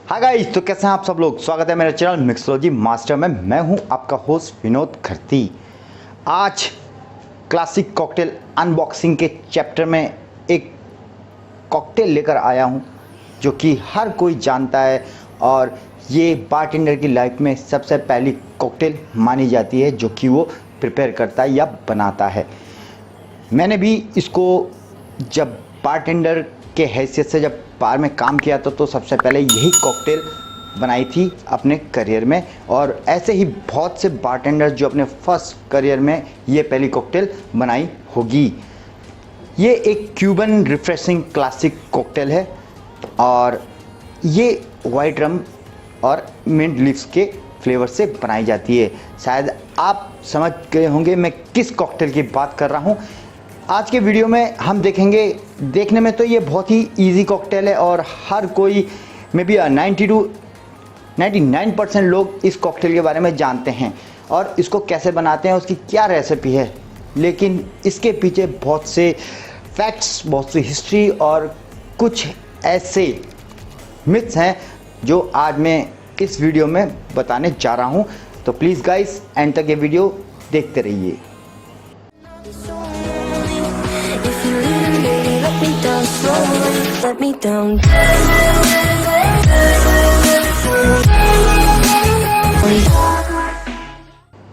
Hi guys, तो कैसे हैं आप सब लोग। स्वागत है मेरे चैनल मिक्सोलॉजी मास्टर में। मैं हूं आपका होस्ट विनोद खरती। आज क्लासिक कॉकटेल अनबॉक्सिंग के चैप्टर में एक कॉकटेल लेकर आया हूं जो कि हर कोई जानता है और ये बारटेंडर की लाइफ में सबसे पहली कॉकटेल मानी जाती है जो कि वो प्रिपेयर करता है या बनाता है। मैंने भी इसको जब बारटेंडर के हैसियत से जब बार में काम किया तो सबसे पहले यही कॉकटेल बनाई थी अपने करियर में। और ऐसे ही बहुत से बारटेंडर जो अपने फर्स्ट करियर में ये पहली कॉकटेल बनाई होगी। ये एक क्यूबन रिफ्रेशिंग क्लासिक कॉकटेल है और ये वाइट रम और मिंट लीव्स के फ्लेवर से बनाई जाती है। शायद आप समझ गए होंगे मैं किस कॉकटेल की बात कर रहा हूँ। आज के वीडियो में हम देखेंगे, देखने में तो ये बहुत ही इजी कॉकटेल है और हर कोई में भी 90 to 99% लोग इस कॉकटेल के बारे में जानते हैं और इसको कैसे बनाते हैं, उसकी क्या रेसिपी है। लेकिन इसके पीछे बहुत से फैक्ट्स, बहुत सी हिस्ट्री और कुछ ऐसे मिथ्स हैं जो आज मैं इस वीडियो में बताने जा रहा हूँ। तो प्लीज़ गाइस एंड तक ये वीडियो देखते रहिए।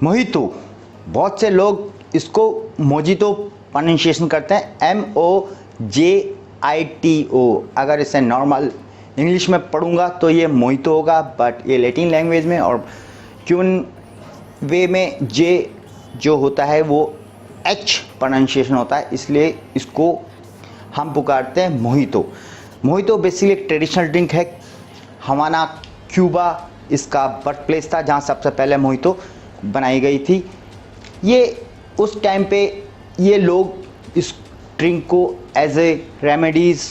मोहितो, बहुत से लोग इसको मोजितो प्रोनाउंसिएशन करते हैं, MOJITO। अगर इसे नॉर्मल इंग्लिश में पढ़ूंगा तो ये मोहितो होगा, बट ये लैटिन लैंग्वेज में और क्यून वे में जे जो होता है वो H प्रोनाउंसिएशन होता है, इसलिए इसको हम पुकारते हैं मोहितो। मोहितो बेसिकली एक ट्रेडिशनल ड्रिंक है। हवाना क्यूबा इसका बर्थ प्लेस था जहाँ सबसे पहले मोहितो बनाई गई थी। ये उस टाइम पे ये लोग इस ड्रिंक को एज ए रेमेडीज़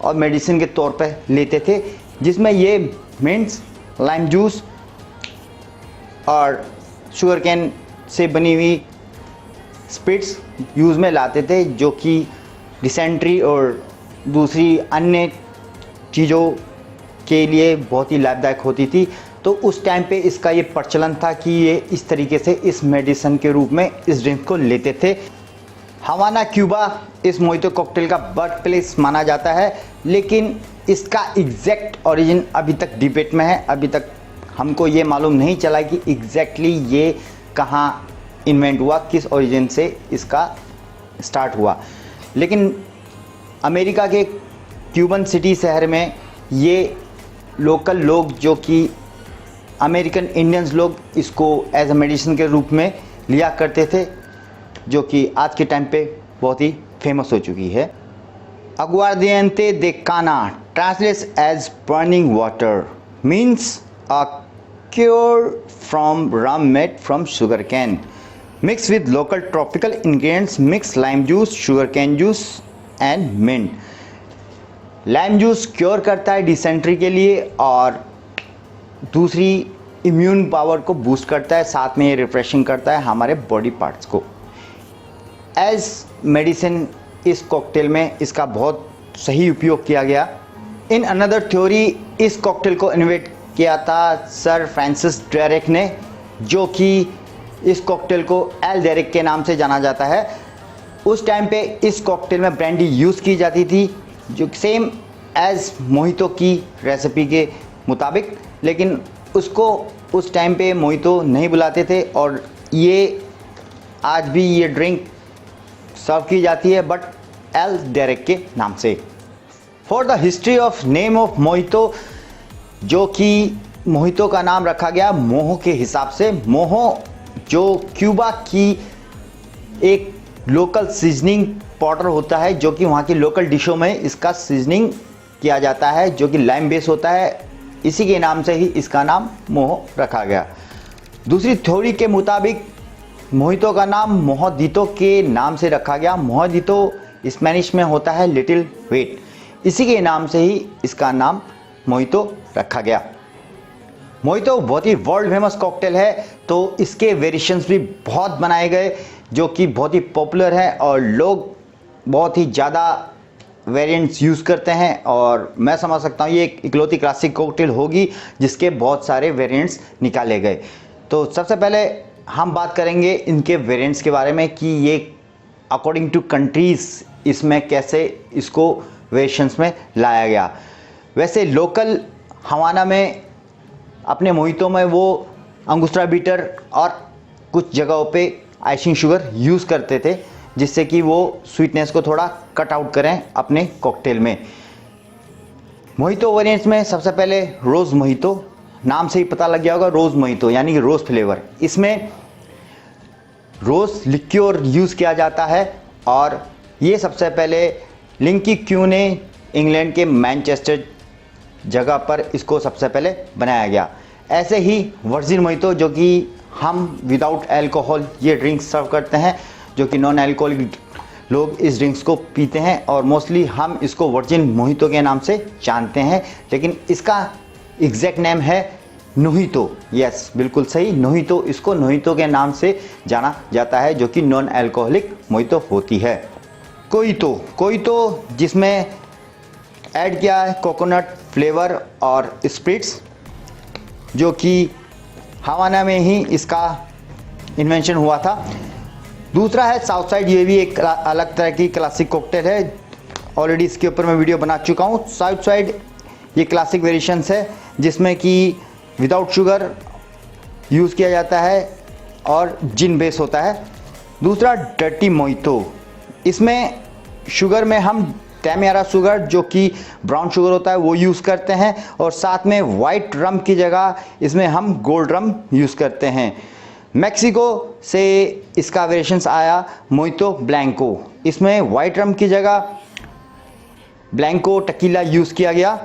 और मेडिसिन के तौर पे लेते थे, जिसमें ये मिंट्स, लाइम जूस और शुगर कैन से बनी हुई स्पिरिट्स यूज़ में लाते थे, जो कि डिसेंट्री और दूसरी अन्य चीज़ों के लिए बहुत ही लाभदायक होती थी। तो उस टाइम पे इसका ये प्रचलन था कि ये इस तरीके से इस मेडिसिन के रूप में इस ड्रिंक को लेते थे। हवाना क्यूबा इस मोहितो कॉकटेल का बर्थ प्लेस माना जाता है, लेकिन इसका एग्जैक्ट ओरिजिन अभी तक डिबेट में है। अभी तक हमको ये मालूम नहीं चला कि एग्जैक्टली ये कहाँ इन्वेंट हुआ, किस ओरिजिन से इसका स्टार्ट हुआ। लेकिन अमेरिका के क्यूबन सिटी शहर में ये लोकल लोग जो कि अमेरिकन इंडियंस लोग इसको एज अ मेडिसिन के रूप में लिया करते थे, जो कि आज के टाइम पे बहुत ही फेमस हो चुकी है। अगुआर्दिएंते दे काना translates as burning water, means a cure from rum made from sugar cane mix with local tropical ingredients, mix lime juice, sugar cane juice and mint. Lime juice cure करता है डिसेंट्री के लिए और दूसरी इम्यून पावर को boost करता है, साथ में ये रिफ्रेशिंग करता है हमारे बॉडी पार्ट्स को। एज मेडिसिन इस कॉकटेल में इसका बहुत सही उपयोग किया गया। इन अनदर थ्योरी इस कॉकटेल को इन्वेंट किया था सर फ्रांसिस ड्रेक ने, जो कि इस कॉकटेल को एल डेरिक के नाम से जाना जाता है। उस टाइम पे इस कॉकटेल में ब्रांडी यूज़ की जाती थी, जो सेम एज मोहितो की रेसिपी के मुताबिक, लेकिन उसको उस टाइम पे मोहितो नहीं बुलाते थे और ये आज भी ये ड्रिंक सर्व की जाती है, बट एल डेरिक के नाम से। For the history of name of mojito, जो कि मोहितो का नाम रखा गया मोहो के हिसाब से। मोहो जो क्यूबा की एक लोकल सीजनिंग पाउडर होता है, जो कि वहाँ की लोकल डिशों में इसका सीजनिंग किया जाता है, जो कि लाइम बेस होता है। इसी के नाम से ही इसका नाम मोहो रखा गया। दूसरी थ्योरी के मुताबिक मोहितो का नाम मोहदितो के नाम से रखा गया। मोहदितो स्पेनिश में होता है लिटिल वेट, इसी के नाम से ही इसका नाम मोहितो रखा गया। मोहितो बहुत ही वर्ल्ड फेमस कॉकटेल है, तो इसके वेरिएशंस भी बहुत बनाए गए जो कि बहुत ही पॉपुलर है और लोग बहुत ही ज़्यादा वेरिएंट्स यूज़ करते हैं और मैं समझ सकता हूँ ये एक इकलौती क्लासिक कॉकटेल होगी जिसके बहुत सारे वेरिएंट्स निकाले गए। तो सबसे पहले हम बात करेंगे इनके वेरिएंट्स के बारे में कि ये अकॉर्डिंग टू कंट्रीज़ इसमें कैसे इसको वेरिएशंस में लाया गया। वैसे लोकल हवाना में अपने मोहितों में वो अंगूस्टा बीटर और कुछ जगहों पे आइसिंग शुगर यूज़ करते थे जिससे कि वो स्वीटनेस को थोड़ा कट आउट करें अपने कॉकटेल में। मोहितो वेरिएंट्स में सबसे पहले रोज़ मोहितो, नाम से ही पता लग गया होगा रोज़ मोहितो यानी कि रोज़ फ्लेवर। इसमें रोज़ लिक्योर यूज़ किया जाता है और ये सबसे पहले लिंकी क्यू ने इंग्लैंड के मैनचेस्टर जगह पर इसको सबसे पहले बनाया गया। ऐसे ही वर्जिन मोहितो जो कि हम विदाउट अल्कोहल ये ड्रिंक्स सर्व करते हैं, जो कि नॉन अल्कोहलिक लोग इस ड्रिंक्स को पीते हैं और मोस्टली हम इसको वर्जिन मोहितो के नाम से जानते हैं, लेकिन इसका एग्जैक्ट नेम है नोहितो। यस, बिल्कुल सही, नोहितो। इसको नोहितो के नाम से जाना जाता है जो कि नॉन अल्कोहलिक मोहितो होती है। कोइतो, कोइतो जिसमें ऐड किया है कोकोनट फ्लेवर और स्प्रिट्स, जो कि हवाना में ही इसका इन्वेंशन हुआ था। दूसरा है साउथ साइड, ये भी एक अलग तरह की क्लासिक कॉकटेल है, ऑलरेडी इसके ऊपर मैं वीडियो बना चुका हूँ। साउथ साइड ये क्लासिक वेरिएशंस है जिसमें कि विदाउट शुगर यूज़ किया जाता है और जिन बेस होता है। दूसरा डर्टी मोहितो, इसमें शुगर में हम टैमियारा शुगर जो कि ब्राउन शुगर होता है वो यूज़ करते हैं और साथ में वाइट रम की जगह इसमें हम गोल्ड रम यूज़ करते हैं। मैक्सिको से इसका वेरिएशंस आया मोहितो ब्लैंको, इसमें वाइट रम की जगह ब्लैंको टकीला यूज़ किया गया।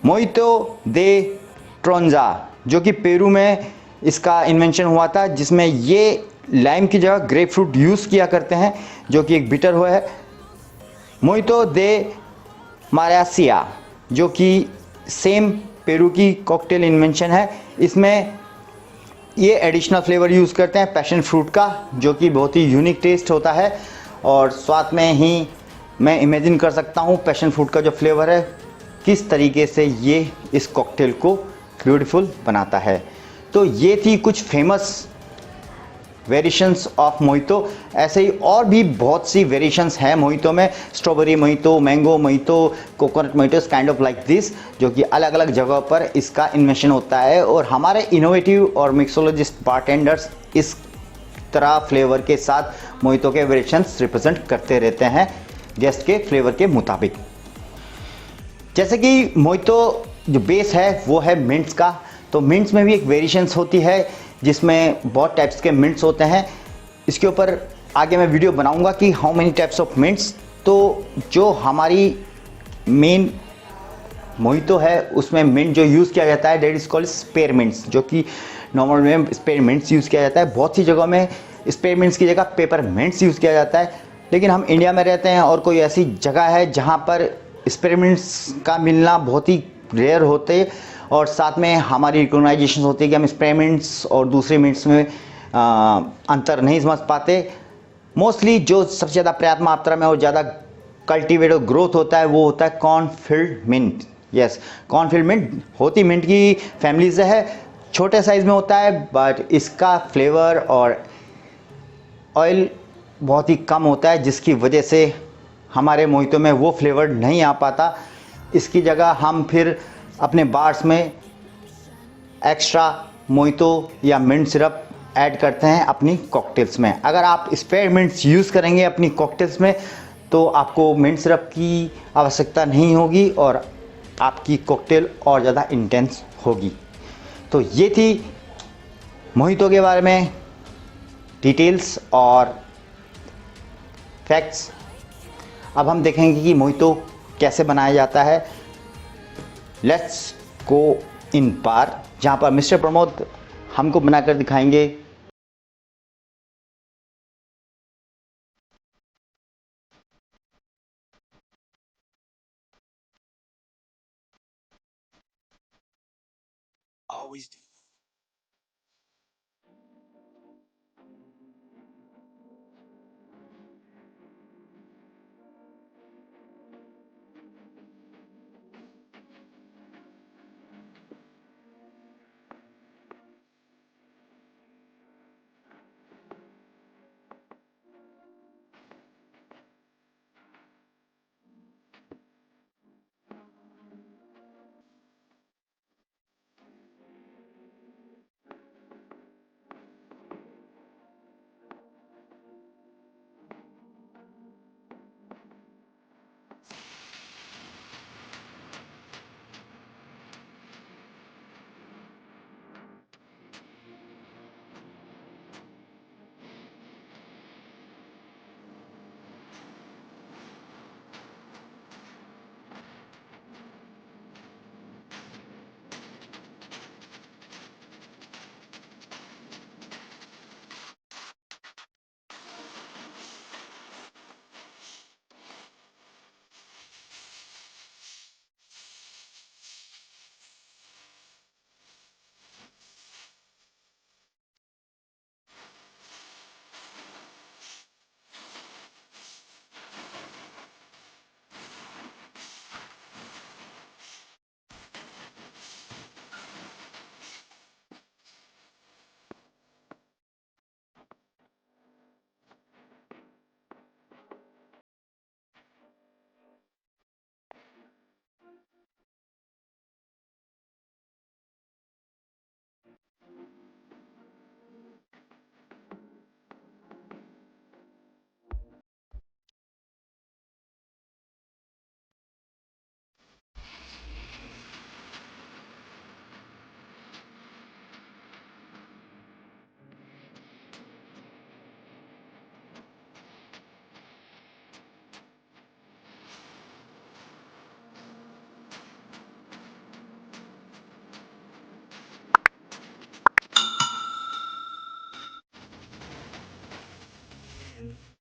मोहितो दे ट्रोंजा जो कि पेरू में इसका इन्वेंशन हुआ था, जिसमें ये लाइम की जगह ग्रेप फ्रूट यूज़ किया करते हैं जो कि एक बिटर हुआ है। मोहितो दे मारासिया जो कि सेम पेरू की कॉकटेल इन्वेंशन है, इसमें ये एडिशनल फ्लेवर यूज़ करते हैं पैशन फ्रूट का जो कि बहुत ही यूनिक टेस्ट होता है और स्वाद में ही मैं इमेजिन कर सकता हूँ पैशन फ्रूट का जो फ्लेवर है किस तरीके से ये इस कॉकटेल को ब्यूटीफुल बनाता है। तो ये थी कुछ फेमस वेरिएशंस ऑफ मोहितो। ऐसे ही और भी बहुत सी वेरिएशंस हैं मोहितो में, strawberry mojito, mango mojito, coconut mojito, kind of like this, जो कि अलग अलग जगहों पर इसका इन्वेंशन होता है और हमारे इनोवेटिव और मिक्सोलॉजिस्ट बारटेंडर्स इस तरह फ्लेवर के साथ मोहितो के वेरिएशंस रिप्रेजेंट करते रहते हैं गेस्ट के फ्लेवर के मुताबिक। जैसे कि मोहितो जो बेस है वो है मिंट्स का, तो मिंट्स में भी एक वेरिएशंस होती है जिसमें बहुत टाइप्स के मिंट्स होते हैं। इसके ऊपर आगे मैं वीडियो बनाऊंगा कि how many types of mints. तो जो हमारी मेन मोहितो है उसमें मिंट जो यूज़ किया जाता है डेट इज़ कॉल्ड स्पेयरमिंट्स, जो कि नॉर्मल में स्पेयरमिंट्स यूज़ किया जाता है। बहुत सी जगहों में स्पेयरमिंट्स की जगह पेपरमिंट्स यूज़ किया जाता है, लेकिन हम इंडिया में रहते हैं और कोई ऐसी जगह है जहाँ पर स्पेयरमिंट्स का मिलना बहुत ही रेयर होते और साथ में हमारी रिकॉग्नाइजेशन होती है कि हम स्पेयरमिंट्स और दूसरे मिंट्स में अंतर नहीं समझ पाते। मोस्टली जो सबसे ज़्यादा पर्याप्त मात्रा में और ज़्यादा कल्टीवेट और ग्रोथ होता है वो होता है cornfield mint. Yes, cornfield mint होती मिंट की फैमिली से है, छोटे साइज़ में होता है बट इसका फ्लेवर और ऑयल बहुत ही कम होता है जिसकी वजह से हमारे मोहितो में वो फ्लेवर नहीं आ पाता। इसकी जगह हम फिर अपने बार्स में एक्स्ट्रा मोहितो या मिंट सिरप ऐड करते हैं अपनी कॉकटेल्स में। अगर आप स्पेयरमिंट्स यूज़ करेंगे अपनी कॉकटेल्स में तो आपको मिंट सिरप की आवश्यकता नहीं होगी और आपकी कॉकटेल और ज़्यादा इंटेंस होगी। तो ये थी मोहितो के बारे में डिटेल्स और फैक्ट्स। अब हम देखेंगे कि मोहितो कैसे बनाया जाता है। लेट्स गो इन बार, जहाँ पर मिस्टर प्रमोद हमको बनाकर दिखाएंगे। Always do. हैं।